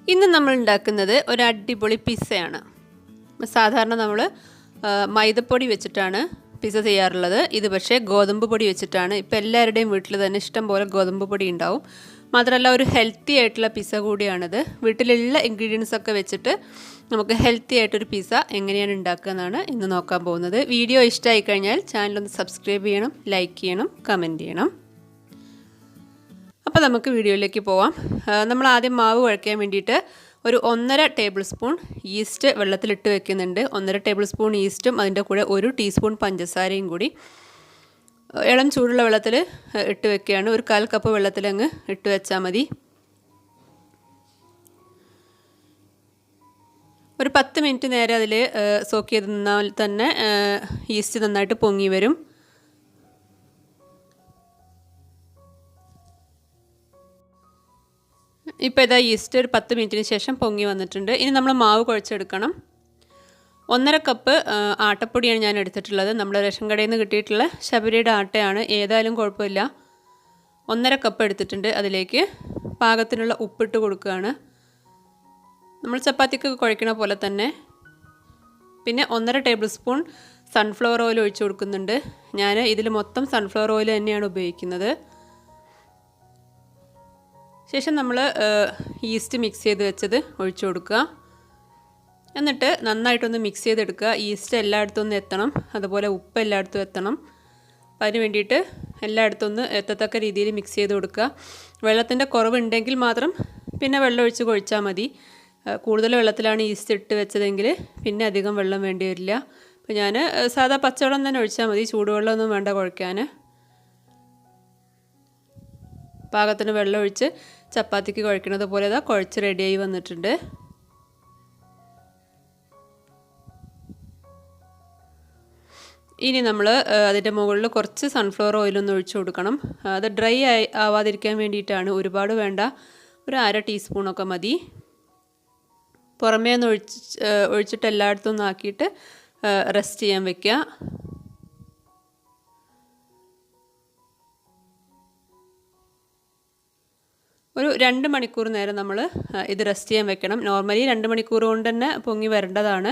ഇന്ന് നമ്മൾ ഉണ്ടാക്കുന്നത് ഒരു അടിപൊളി പിസ്സയാണ്. സാധാരണ നമ്മൾ മൈദപ്പൊടി വെച്ചിട്ടാണ് പിസ്സ ചെയ്യാറുള്ളത്. ഇത് പക്ഷേ ഗോതമ്പ് പൊടി വെച്ചിട്ടാണ്. ഇപ്പോൾ എല്ലാവരുടെയും വീട്ടിൽ തന്നെ ഇഷ്ടം പോലെ ഗോതമ്പ് പൊടി ഉണ്ടാവും. മാത്രമല്ല ഒരു ഹെൽത്തി ആയിട്ടുള്ള പിസ്സ കൂടിയാണിത്. വീട്ടിലുള്ള ഇൻഗ്രീഡിയൻസ് ഒക്കെ വെച്ചിട്ട് നമുക്ക് ഹെൽത്തി ആയിട്ടൊരു പിസ്സ എങ്ങനെയാണ് ഉണ്ടാക്കുക എന്നാണ് ഇന്ന് നോക്കാൻ പോകുന്നത്. വീഡിയോ ഇഷ്ടമായി കഴിഞ്ഞാൽ ചാനലൊന്ന് സബ്സ്ക്രൈബ് ചെയ്യണം, ലൈക്ക് ചെയ്യണം, കമൻറ്റ് ചെയ്യണം. അപ്പോൾ നമുക്ക് വീഡിയോയിലേക്ക് പോവാം. നമ്മൾ ആദ്യം മാവ് കുഴയ്ക്കാൻ വേണ്ടിയിട്ട് ഒരു 1.5 ടേബിൾ സ്പൂൺ ഈസ്റ്റ് വെള്ളത്തിലിട്ട് വെക്കുന്നുണ്ട്. 1.5 ടേബിൾ സ്പൂൺ ഈസ്റ്റും അതിൻ്റെ കൂടെ 1 ടീസ്പൂൺ പഞ്ചസാരയും കൂടി ഇളം ചൂടുള്ള വെള്ളത്തിൽ ഇട്ട് വെക്കുകയാണ്. ഒരു 1/4 കപ്പ് വെള്ളത്തിലങ്ങ് ഇട്ട് വെച്ചാൽ മതി. ഒരു 10 മിനിറ്റ് നേരെ അതിൽ സോക്ക് ചെയ്ത് നിന്നാൽ തന്നെ ഈസ്റ്റ് നന്നായിട്ട് പൊങ്ങി വരും. ഇപ്പോൾ ഇതാ ഈസ്റ്റ് ഒരു 10 മിനിറ്റിന് ശേഷം പൊങ്ങി വന്നിട്ടുണ്ട്. ഇനി നമ്മൾ മാവ് കുഴച്ചെടുക്കണം. 1.5 കപ്പ് ആട്ടപ്പൊടിയാണ് ഞാൻ എടുത്തിട്ടുള്ളത്. നമ്മൾ റേഷൻ കടയിൽ നിന്ന് കിട്ടിയിട്ടുള്ള ശബരിയുടെ ആട്ടയാണ്, ഏതായാലും കുഴപ്പമില്ല. 1.5 കപ്പ് എടുത്തിട്ടുണ്ട്. അതിലേക്ക് പാകത്തിനുള്ള ഉപ്പിട്ട് കൊടുക്കുകയാണ്. നമ്മൾ ചപ്പാത്തിക്ക് കുഴക്കണ പോലെ തന്നെ. പിന്നെ 1.5 ടേബിൾ സ്പൂൺ സൺഫ്ലവർ ഓയിൽ ഒഴിച്ചു കൊടുക്കുന്നുണ്ട്. ഞാൻ ഇതിൽ മൊത്തം സൺഫ്ലവർ ഓയിൽ തന്നെയാണ് ഉപയോഗിക്കുന്നത്. ശേഷം നമ്മൾ ഈസ്റ്റ് മിക്സ് ചെയ്ത് വെച്ചത് ഒഴിച്ചു കൊടുക്കുക. എന്നിട്ട് നന്നായിട്ടൊന്ന് മിക്സ് ചെയ്തെടുക്കുക. ഈസ്റ്റ് എല്ലായിടത്തും ഒന്ന് എത്തണം, അതുപോലെ ഉപ്പ് എല്ലായിടത്തും എത്തണം. അപ്പം അതിന് വേണ്ടിയിട്ട് എല്ലായിടത്തും ഒന്ന് എത്തത്തക്ക രീതിയിൽ മിക്സ് ചെയ്ത് കൊടുക്കുക. വെള്ളത്തിൻ്റെ കുറവുണ്ടെങ്കിൽ മാത്രം പിന്നെ വെള്ളം ഒഴിച്ച് കുഴച്ചാൽ മതി. കൂടുതൽ വെള്ളത്തിലാണ് ഈസ്റ്റ് ഇട്ട് വെച്ചതെങ്കിൽ പിന്നെ അധികം വെള്ളം വേണ്ടി വരില്ല. അപ്പോൾ ഞാൻ സാധാ പച്ചവെള്ളം തന്നെ ഒഴിച്ചാൽ മതി, ചൂടുവെള്ളമൊന്നും വേണ്ട കുഴയ്ക്കാൻ. പാകത്തിന് വെള്ളം ഒഴിച്ച് ചപ്പാത്തിക്ക് കുഴക്കുന്നത് പോലെ ഇതാ കുഴച്ച് റെഡിയായി വന്നിട്ടുണ്ട്. ഇനി നമ്മൾ അതിൻ്റെ മുകളിൽ കുറച്ച് സൺഫ്ലവർ ഓയിലൊന്ന് ഒഴിച്ചു കൊടുക്കണം. അത് ഡ്രൈ ആവാതിരിക്കാൻ വേണ്ടിയിട്ടാണ്. ഒരുപാട് വേണ്ട, ഒരു 1/2 ടീസ്പൂണൊക്കെ മതി. പുറമേ ഒന്ന് ഒഴിച്ചിട്ട് എല്ലായിടത്തും ഒന്ന് ആക്കിയിട്ട് റെസ്റ്റ് ചെയ്യാൻ വെക്കുക. ഒരു 2 മണിക്കൂർ നേരം നമ്മൾ ഇത് റെസ്റ്റ് ചെയ്യാൻ വെക്കണം. നോർമലി 2 മണിക്കൂർ കൊണ്ട് തന്നെ പൊങ്ങി വരേണ്ടതാണ്.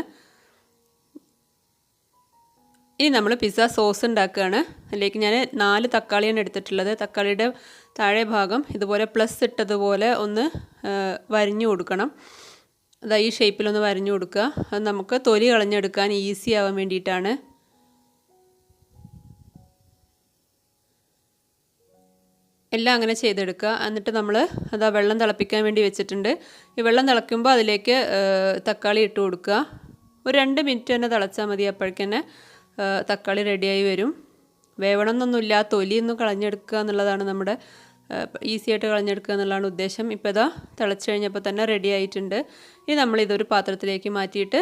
ഇനി നമ്മൾ പിസ്സ സോസ് ഉണ്ടാക്കുകയാണ്. അതിലേക്ക് ഞാൻ 4 തക്കാളിയാണ് എടുത്തിട്ടുള്ളത്. തക്കാളിയുടെ താഴെ ഭാഗം ഇതുപോലെ പ്ലസ് ഇട്ടതുപോലെ ഒന്ന് വരിഞ്ഞു കൊടുക്കണം. അതാ ഈ ഷേപ്പിലൊന്ന് വരിഞ്ഞു കൊടുക്കുക. അത് നമുക്ക് തൊലി കളഞ്ഞെടുക്കാൻ ഈസി ആവാൻ വേണ്ടിയിട്ടാണ്. എല്ലാം അങ്ങനെ ചെയ്തെടുക്കുക. എന്നിട്ട് നമ്മൾ അതാ വെള്ളം തിളപ്പിക്കാൻ വേണ്ടി വെച്ചിട്ടുണ്ട്. ഈ വെള്ളം തിളയ്ക്കുമ്പോൾ അതിലേക്ക് തക്കാളി ഇട്ട് കൊടുക്കുക. ഒരു 2 മിനിറ്റ് തന്നെ തിളച്ചാൽ മതി. അപ്പോഴേക്കന്നെ തക്കാളി റെഡിയായി വരും. വേവണമെന്നൊന്നുമില്ല, തൊലിയൊന്നും കളഞ്ഞെടുക്കുക എന്നുള്ളതാണ് നമ്മുടെ ഈസി ആയിട്ട് കളഞ്ഞെടുക്കുക എന്നുള്ളതാണ് ഉദ്ദേശം. ഇപ്പോൾ ഇതാ തിളച്ച് കഴിഞ്ഞപ്പോൾ തന്നെ റെഡി ആയിട്ടുണ്ട്. ഇനി നമ്മളിതൊരു പാത്രത്തിലേക്ക് മാറ്റിയിട്ട്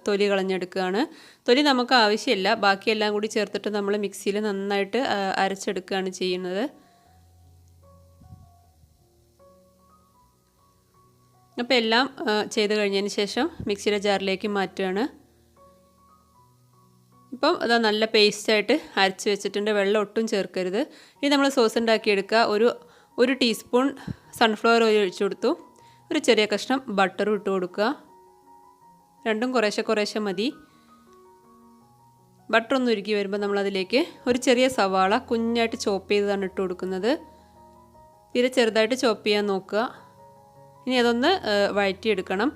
തൊലി കളഞ്ഞെടുക്കുകയാണ്. തൊലി നമുക്ക് ആവശ്യമില്ല, ബാക്കിയെല്ലാം കൂടി ചേർത്തിട്ട് നമ്മൾ മിക്സിയിൽ നന്നായിട്ട് അരച്ചെടുക്കുകയാണ് ചെയ്യുന്നത്. അപ്പോൾ എല്ലാം ചെയ്ത് കഴിഞ്ഞതിന് ശേഷം മിക്സിയുടെ ജാറിലേക്ക് മാറ്റുകയാണ്. ഇപ്പം അത് നല്ല പേസ്റ്റായിട്ട് അരച്ച് വെച്ചിട്ടുണ്ട്. വെള്ളം ഒട്ടും ചേർക്കരുത്. ഇനി നമ്മൾ സോസ് ഉണ്ടാക്കിയെടുക്കുക. ഒരു ടീസ്പൂൺ സൺഫ്ലവർ ഓയിൽ ഒഴിച്ചു കൊടുത്തു. ഒരു ചെറിയ കഷ്ണം ബട്ടറും ഇട്ട് കൊടുക്കുക. രണ്ടും കുറേശ്ശെ കുറേശ്ശെ മതി. ബട്ടറൊന്ന് ഉരുക്കി വരുമ്പോൾ നമ്മളതിലേക്ക് ഒരു ചെറിയ സവാള കുഞ്ഞായിട്ട് ചോപ്പ് ചെയ്തതാണ് ഇട്ട് കൊടുക്കുന്നത്. തീരെ ചെറുതായിട്ട് ചോപ്പ് ചെയ്യാൻ നോക്കുക. ഇനി അതൊന്ന് വഴറ്റിയെടുക്കണം.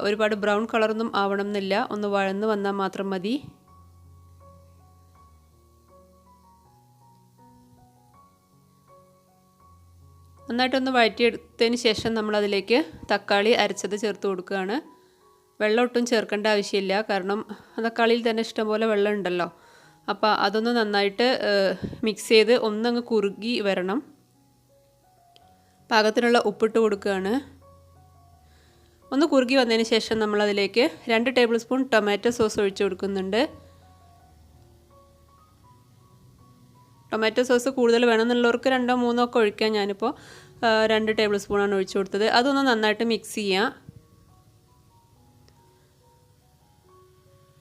ഒരുപാട് ബ്രൗൺ കളറൊന്നും ആവണം എന്നില്ല, ഒന്ന് വഴന്ന് വന്നാൽ മാത്രം മതി. നന്നായിട്ടൊന്ന് വഴറ്റിയെടുത്തതിന് ശേഷം നമ്മളതിലേക്ക് തക്കാളി അരച്ചത് ചേർത്ത് കൊടുക്കുകയാണ്. വെള്ളം ഒട്ടും ചേർക്കേണ്ട ആവശ്യമില്ല, കാരണം തക്കാളിയിൽ തന്നെ ഇഷ്ടംപോലെ വെള്ളം ഉണ്ടല്ലോ. അപ്പോൾ അതൊന്ന് നന്നായിട്ട് മിക്സ് ചെയ്ത് ഒന്നങ്ങ് കുറുകി വരണം. പാകത്തിനുള്ള ഉപ്പിട്ട് കൊടുക്കുകയാണ്. ഒന്ന് കുറുകി വന്നതിന് ശേഷം നമ്മളതിലേക്ക് 2 ടേബിൾ സ്പൂൺ ടൊമാറ്റോ സോസ് ഒഴിച്ചു കൊടുക്കുന്നുണ്ട്. ടൊമാറ്റോ സോസ് കൂടുതൽ വേണമെന്നുള്ളവർക്ക് 2 3 ഒക്കെ ഒഴിക്കാം. ഞാനിപ്പോൾ 2 ടേബിൾ സ്പൂണാണ് ഒഴിച്ചു കൊടുത്തത്. അതൊന്ന് നന്നായിട്ട് മിക്സ് ചെയ്യാം.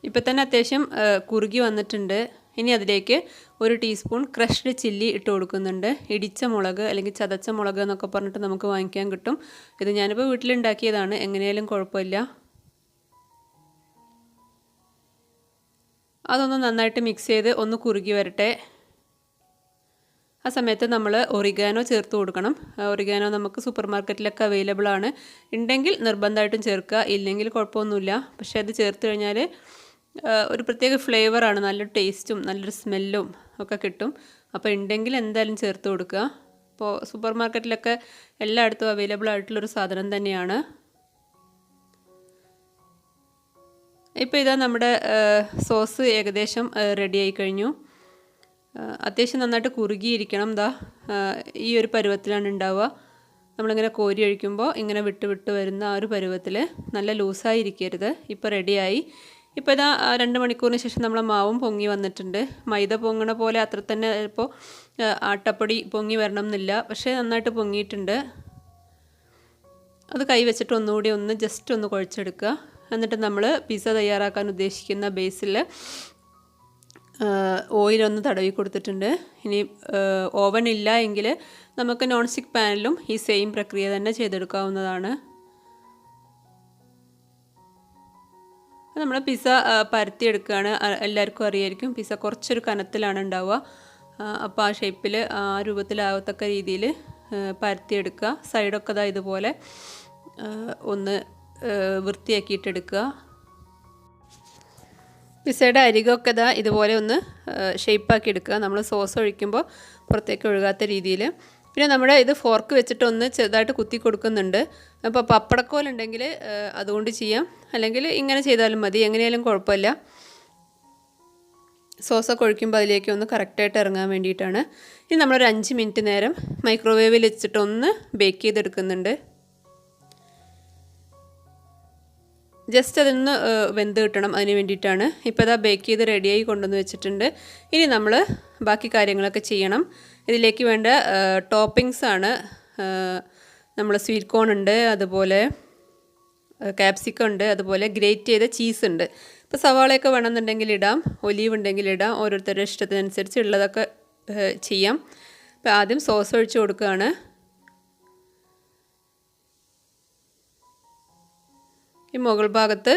ഇപ്പോൾ തന്നെ അത്യാവശ്യം കുറുകി വന്നിട്ടുണ്ട്. ഇനി അതിലേക്ക് 1 ടീസ്പൂൺ ക്രഷ്ഡ് ചില്ലി ഇട്ട് കൊടുക്കുന്നുണ്ട്. ഇടിച്ച മുളക് അല്ലെങ്കിൽ ചതച്ച മുളക് എന്നൊക്കെ പറഞ്ഞിട്ട് നമുക്ക് വാങ്ങിക്കാൻ കിട്ടും. ഇത് ഞാനിപ്പോൾ വീട്ടിലുണ്ടാക്കിയതാണ്, എങ്ങനെയായാലും കുഴപ്പമില്ല. അതൊന്ന് നന്നായിട്ട് മിക്സ് ചെയ്ത് ഒന്ന് കുറുകി വരട്ടെ. ആ സമയത്ത് നമ്മൾ ഒറിഗാനോ ചേർത്ത് കൊടുക്കണം. ഒറിഗാനോ നമുക്ക് സൂപ്പർ മാർക്കറ്റിലൊക്കെ അവൈലബിൾ ആണ്. ഉണ്ടെങ്കിൽ നിർബന്ധമായിട്ടും ചേർക്കുക, ഇല്ലെങ്കിൽ കുഴപ്പമൊന്നുമില്ല. പക്ഷേ അത് ചേർത്ത് കഴിഞ്ഞാൽ ഒരു പ്രത്യേക ഫ്ലേവറാണ്, നല്ലൊരു ടേസ്റ്റും നല്ലൊരു സ്മെല്ലും ഒക്കെ കിട്ടും. അപ്പോൾ ഉണ്ടെങ്കിൽ എന്തായാലും ചേർത്ത് കൊടുക്കുക. അപ്പോൾ സൂപ്പർ മാർക്കറ്റിലൊക്കെ എല്ലായിടത്തും അവൈലബിൾ ആയിട്ടുള്ളൊരു സാധനം തന്നെയാണ്. ഇപ്പോൾ ഇതാ നമ്മുടെ സോസ് ഏകദേശം റെഡി ആയി കഴിഞ്ഞു. അത്യാവശ്യം നന്നായിട്ട് കുറുകിയിരിക്കണം. ഈ ഒരു പരുവത്തിലാണ് ഉണ്ടാവുക. നമ്മളിങ്ങനെ കോരി ഒഴിക്കുമ്പോൾ ഇങ്ങനെ വിട്ട് വിട്ട് വരുന്ന ആ ഒരു പരുവത്തിൽ, നല്ല ലൂസായിരിക്കരുത്. ഇപ്പോൾ റെഡിയായി. ഇപ്പോൾ ഇതാ 2 മണിക്കൂറിന് ശേഷം നമ്മളെ മാവും പൊങ്ങി വന്നിട്ടുണ്ട്. മൈദ പൊങ്ങണ പോലെ അത്ര തന്നെ ഇപ്പോൾ ആട്ടപ്പൊടി പൊങ്ങി വരണം എന്നില്ല, പക്ഷേ നന്നായിട്ട് പൊങ്ങിയിട്ടുണ്ട്. അത് കൈ വെച്ചിട്ട് ഒന്നുകൂടി ജസ്റ്റ് ഒന്ന് കുഴച്ചെടുക്കുക. എന്നിട്ട് നമ്മൾ പിസ്സ തയ്യാറാക്കാൻ ഉദ്ദേശിക്കുന്ന ബേസിൽ ഓയിലൊന്ന് തടവി കൊടുത്തിട്ടുണ്ട്. ഇനി ഓവൻ ഇല്ല എങ്കിൽ നമുക്ക് നോൺ സ്റ്റിക്ക് പാനിലും ഈ സെയിം പ്രക്രിയ തന്നെ ചെയ്തെടുക്കാവുന്നതാണ്. നമ്മൾ പിസ്സ പരത്തിയെടുക്കുകയാണ്. എല്ലാവർക്കും അറിയായിരിക്കും പിസ്സ കുറച്ചൊരു കനത്തിലാണ് ഉണ്ടാവുക. അപ്പോൾ ആ ഷേപ്പിൽ ആ രൂപത്തിലാവത്തക്ക രീതിയിൽ പരത്തിയെടുക്കുക. സൈഡൊക്കെ ഇതുപോലെ ഒന്ന് വൃത്തിയാക്കിയിട്ടെടുക്കുക. പിസ്സയുടെ അരികൊക്കെ ഇതുപോലെ ഒന്ന് ഷേപ്പാക്കി എടുക്കുക. നമ്മൾ സോസ് ഒഴിക്കുമ്പോൾ പുറത്തേക്ക് ഒഴുകാത്ത രീതിയിൽ. പിന്നെ നമ്മുടെ ഇത് ഫോർക്ക് വെച്ചിട്ട് ഒന്ന് ചെറുതായിട്ട് കുത്തി കൊടുക്കുന്നുണ്ട്. അപ്പോൾ പപ്പടക്കോലുണ്ടെങ്കിൽ അതുകൊണ്ട് ചെയ്യാം, അല്ലെങ്കിൽ ഇങ്ങനെ ചെയ്താലും മതി, എങ്ങനെയായാലും കുഴപ്പമില്ല. സോസൊക്കെ ഒഴിക്കുമ്പോൾ അതിലേക്ക് ഒന്ന് കറക്റ്റായിട്ട് ഇറങ്ങാൻ വേണ്ടിയിട്ടാണ്. ഇനി നമ്മളൊരു 5 മിനിറ്റ് നേരം മൈക്രോവേവിൽ വെച്ചിട്ടൊന്ന് ബേക്ക് ചെയ്തെടുക്കുന്നുണ്ട്. ജസ്റ്റ് അതൊന്ന് വെന്ത് കിട്ടണം, അതിന് വേണ്ടിയിട്ടാണ്. ഇപ്പോൾ ഇതാ ബേക്ക് ചെയ്ത് റെഡിയായി കൊണ്ടുവന്ന് വെച്ചിട്ടുണ്ട്. ഇനി നമ്മൾ ബാക്കി കാര്യങ്ങളൊക്കെ ചെയ്യണം. ഇതിലേക്ക് വേണ്ട ടോപ്പിങ്സ് ആണ്. നമ്മൾ സ്വീറ്റ് കോൺ ഉണ്ട്, അതുപോലെ ക്യാപ്സിക്കം ഉണ്ട്, അതുപോലെ ഗ്രേറ്റ് ചെയ്ത ചീസ് ഉണ്ട്. ഇപ്പോൾ സവാളയൊക്കെ വേണമെന്നുണ്ടെങ്കിൽ ഇടാം, ഒലീവ് ഉണ്ടെങ്കിൽ ഇടാം, ഓരോരുത്തരുടെ ഇഷ്ടത്തിനനുസരിച്ച് ഉള്ളതൊക്കെ ചെയ്യാം. അപ്പോൾ ആദ്യം സോസ് ഒഴിച്ച് കൊടുക്കുകയാണ്. ഈ മുകൾ ഭാഗത്ത്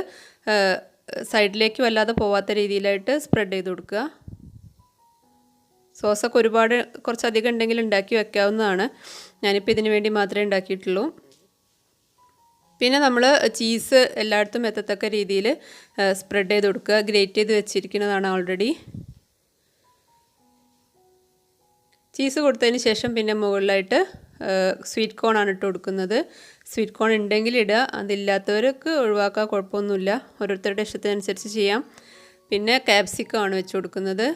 സൈഡിലേക്ക് വല്ലാതെ പോവാത്ത രീതിയിലായിട്ട് സ്പ്രെഡ് ചെയ്ത് കൊടുക്കുക. സോസൊക്കെ കുറച്ചധികം ഉണ്ടെങ്കിൽ ഉണ്ടാക്കി വെക്കാവുന്നതാണ്. ഞാനിപ്പോൾ ഇതിന് വേണ്ടി മാത്രമേ ഉണ്ടാക്കിയിട്ടുള്ളൂ. പിന്നെ നമ്മൾ ചീസ് എല്ലായിടത്തും എത്തത്തക്ക രീതിയിൽ സ്പ്രെഡ് ചെയ്ത് കൊടുക്കുക. ഗ്രേറ്റ് ചെയ്ത് വെച്ചിരിക്കുന്നതാണ് ഓൾറെഡി. ചീസ് കൊടുത്തതിന് ശേഷം പിന്നെ മുകളിലായിട്ട് സ്വീറ്റ് കോൺ ആണ് ഇട്ട് കൊടുക്കുന്നത്. സ്വീറ്റ് കോൺ ഉണ്ടെങ്കിൽ ഇടുക, അതില്ലാത്തവർക്ക് ഒഴിവാക്കാൻ കുഴപ്പമൊന്നുമില്ല, ഓരോരുത്തരുടെ ഇഷ്ടത്തിനനുസരിച്ച് ചെയ്യാം. പിന്നെ ക്യാപ്സിക്കം ആണ് വെച്ച് കൊടുക്കുന്നത്.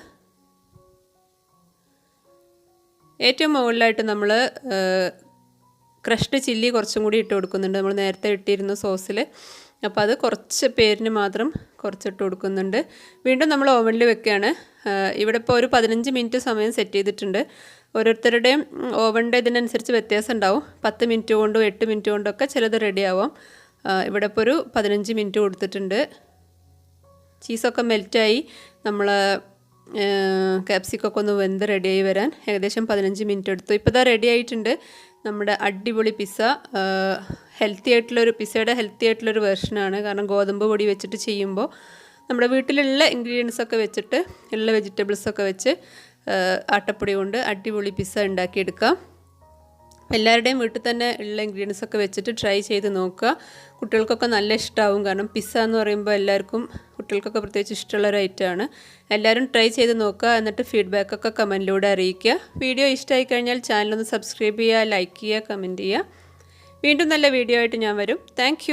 ഏറ്റവും മുകളിലായിട്ട് നമ്മൾ ക്രഷ്ഡ് ചില്ലി കുറച്ചും കൂടി ഇട്ട് കൊടുക്കുന്നുണ്ട്. നമ്മൾ നേരത്തെ ഇട്ടിരുന്നു സോസിൽ, അപ്പോൾ അത് കുറച്ച് പേരിന് മാത്രം കുറച്ചിട്ട് കൊടുക്കുന്നുണ്ട്. വീണ്ടും നമ്മൾ ഓവനിൽ വെക്കുകയാണ്. ഇവിടെ ഇപ്പോൾ ഒരു 15 മിനിറ്റ് സമയം സെറ്റ് ചെയ്തിട്ടുണ്ട്. ഓരോരുത്തരുടെയും ഓവൻ്റെ ഇതിനനുസരിച്ച് വ്യത്യാസം ഉണ്ടാവും. 10 മിനിറ്റ് കൊണ്ടും 8 മിനിറ്റ് കൊണ്ടൊക്കെ ചിലത് റെഡി ആവാം. ഇവിടെ ഇപ്പോൾ ഒരു 15 മിനിറ്റ് കൊടുത്തിട്ടുണ്ട്. ചീസൊക്കെ മെൽറ്റായി നമ്മൾ ക്യാപ്സിക്കൊക്കെ ഒന്ന് വെന്ത് റെഡിയായി വരാൻ ഏകദേശം 15 മിനിറ്റ് എടുത്തു. ഇപ്പോൾ ഇതാ റെഡി ആയിട്ടുണ്ട് നമ്മുടെ അടിപൊളി പിസ്സ. പിസ്സയുടെ ഹെൽത്തി ആയിട്ടുള്ളൊരു വെർഷനാണ്. കാരണം ഗോതമ്പ് പൊടി വെച്ചിട്ട് ചെയ്യുമ്പോൾ നമ്മുടെ വീട്ടിലുള്ള ഇൻഗ്രീഡിയൻസൊക്കെ വെച്ചിട്ട്, ഉള്ള വെജിറ്റബിൾസൊക്കെ വെച്ച് ആട്ടപ്പൊടി കൊണ്ട് അടിപൊളി പിസ്സ ഉണ്ടാക്കിയെടുക്കാം. എല്ലാവരുടെയും വീട്ടിൽ തന്നെ ഉള്ള ഇൻഗ്രീഡിയൻസൊക്കെ വെച്ചിട്ട് ട്രൈ ചെയ്ത് നോക്കുക. കുട്ടികൾക്കൊക്കെ നല്ല ഇഷ്ടമാവും. കാരണം പിസ്സ എന്ന് പറയുമ്പോൾ എല്ലാവർക്കും, കുട്ടികൾക്കൊക്കെ പ്രത്യേകിച്ച് ഇഷ്ടമുള്ളൊരു ഐറ്റമാണ്. എല്ലാവരും ട്രൈ ചെയ്ത് നോക്കുക. എന്നിട്ട് ഫീഡ്ബാക്കൊക്കെ കമൻറ്റിലൂടെ അറിയിക്കുക. വീഡിയോ ഇഷ്ടമായി കഴിഞ്ഞാൽ ചാനലൊന്ന് സബ്സ്ക്രൈബ് ചെയ്യുക, ലൈക്ക് ചെയ്യുക, കമൻറ്റ് ചെയ്യുക. വീണ്ടും നല്ല വീഡിയോ ആയിട്ട് ഞാൻ വരും. താങ്ക്